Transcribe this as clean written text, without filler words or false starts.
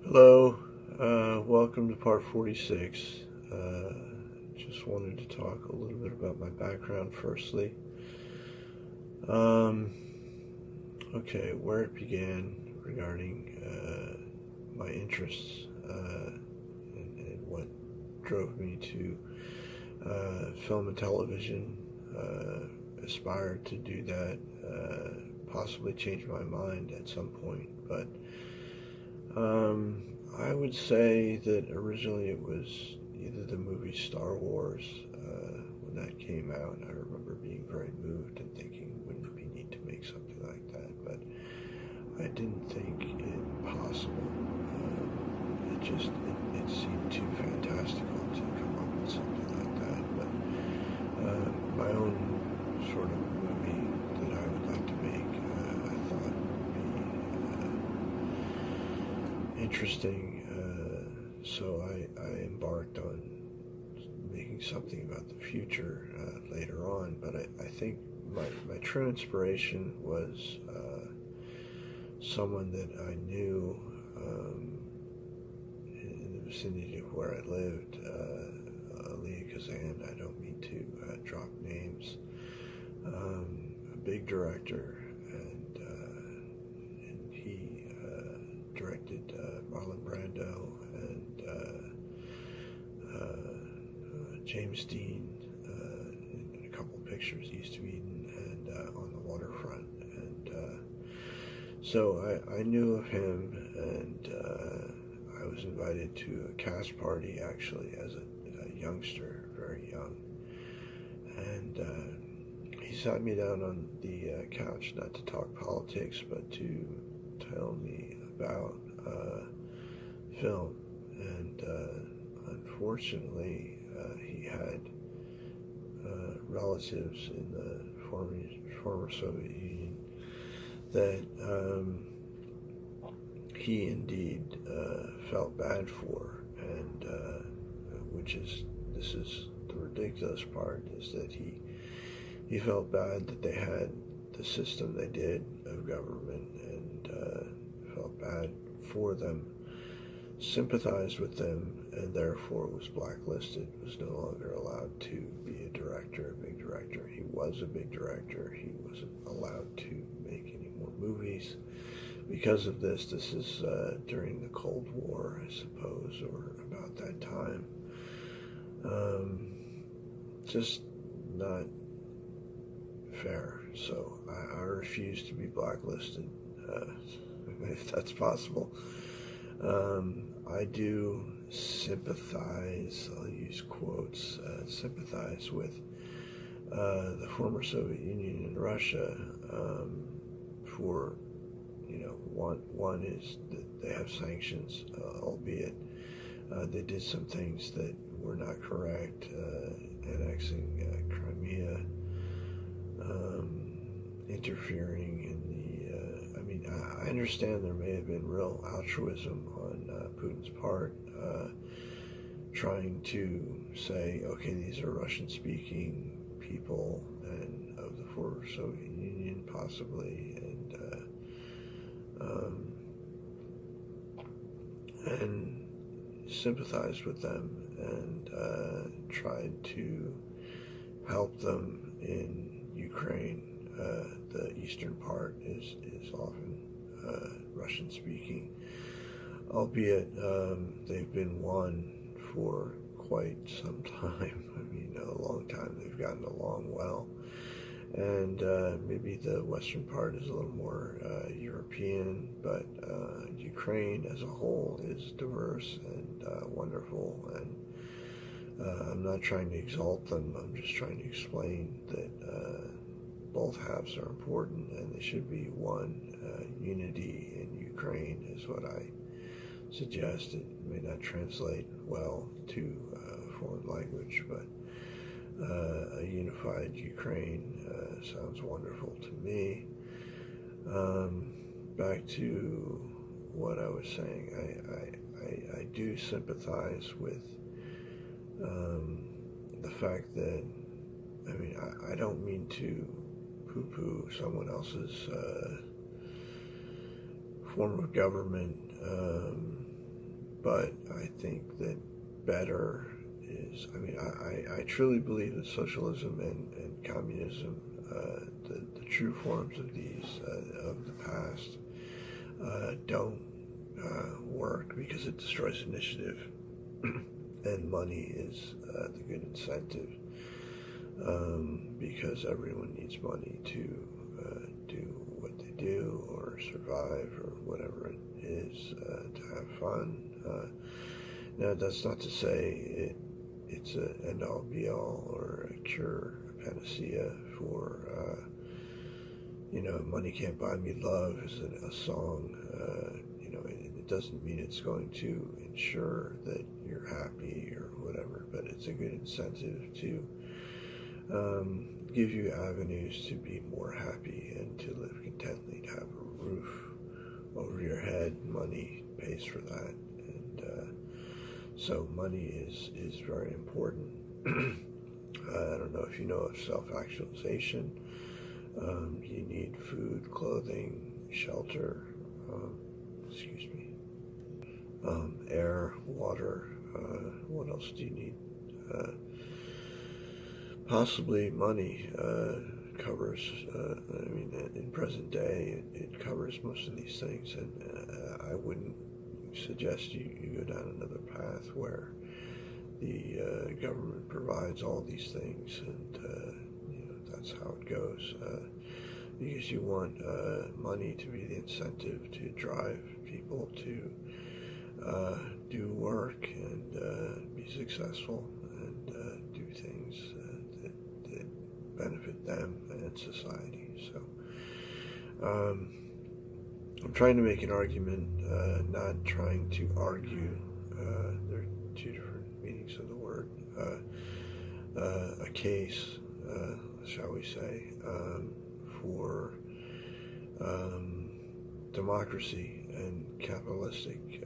Hello, welcome to part 46. Just wanted to talk a little bit about my background firstly. Um, okay, where it began regarding my interests and what drove me to film and television, aspired to do that, possibly change my mind at some point, but I would say that originally it was either the movie Star Wars, when that came out. I remember being very moved and thinking, wouldn't it be neat to make something like that? But I didn't think it possible. It seemed too fantastical to come up with something like that. But my own sort of movie that I would like to make, I thought would be interesting. So I embarked on making something about the future later on. But I think my true inspiration was someone that I knew in the vicinity of where I lived, Leah Kazan. I don't mean to drop names. A big director, and he directed Marlon Brando and James Dean in a couple pictures, East of Eden and On the Waterfront. And so I knew of him, and I was invited to a cast party actually as a youngster, very young. And he sat me down on the couch, not to talk politics, but to tell me about film. And unfortunately, he had relatives in the former Soviet Union that he indeed felt bad for, and this is the ridiculous part, is that he felt bad that they had the system they did of government, and felt bad for them, sympathized with them, and therefore was blacklisted, was no longer allowed to be a director, a big director. He was a big director. He wasn't allowed to make any more movies because of this. This is during the Cold War, I suppose, or about that time. Just not fair. So I refuse to be blacklisted, if that's possible. I do sympathize, I'll use quotes, sympathize with the former Soviet Union and Russia, for, one is that they have sanctions, albeit they did some things that were not correct, annexing Crimea, interfering in the, I understand there may have been real altruism on Putin's part, trying to say, okay, these are Russian-speaking people and of the former Soviet Union, possibly, and sympathized with them and tried to help them in Ukraine. The eastern part is often Russian speaking, albeit they've been won for quite some time. A long time. They've gotten along well, and maybe the western part is a little more European, but Ukraine as a whole is diverse and wonderful, and I'm not trying to exalt them. I'm just trying to explain that both halves are important, and there should be one unity in Ukraine is what I suggest. It may not translate well to a foreign language, but a unified Ukraine sounds wonderful to me. Back to what I was saying, I do sympathize with the fact that, I don't mean to poo-poo someone else's form of government, but I think that better is, I truly believe that socialism and communism, the true forms of these, of the past, don't work because it destroys initiative, and money is the good incentive, because everyone needs money to do what they do or survive or whatever it is, to have fun. Now, that's not to say it's an end-all be-all or a cure, a panacea for, money can't buy me love is a song. It doesn't mean it's going to ensure that you're happy or whatever, but it's a good incentive to give you avenues to be more happy and to live contently, to have a roof over your head. Money pays for that, and so money is very important. I don't know if you know of self-actualization. You need food, clothing, shelter, air, water. What else do you need? Possibly money covers, in present day, it covers most of these things, and I wouldn't suggest you go down another path where the government provides all these things, and that's how it goes, because you want money to be the incentive to drive people to do work and be successful and do things that benefit them and society. So I'm trying to make an argument, not trying to argue. There are two different meanings of the word. A case, shall we say, for democracy and capitalistic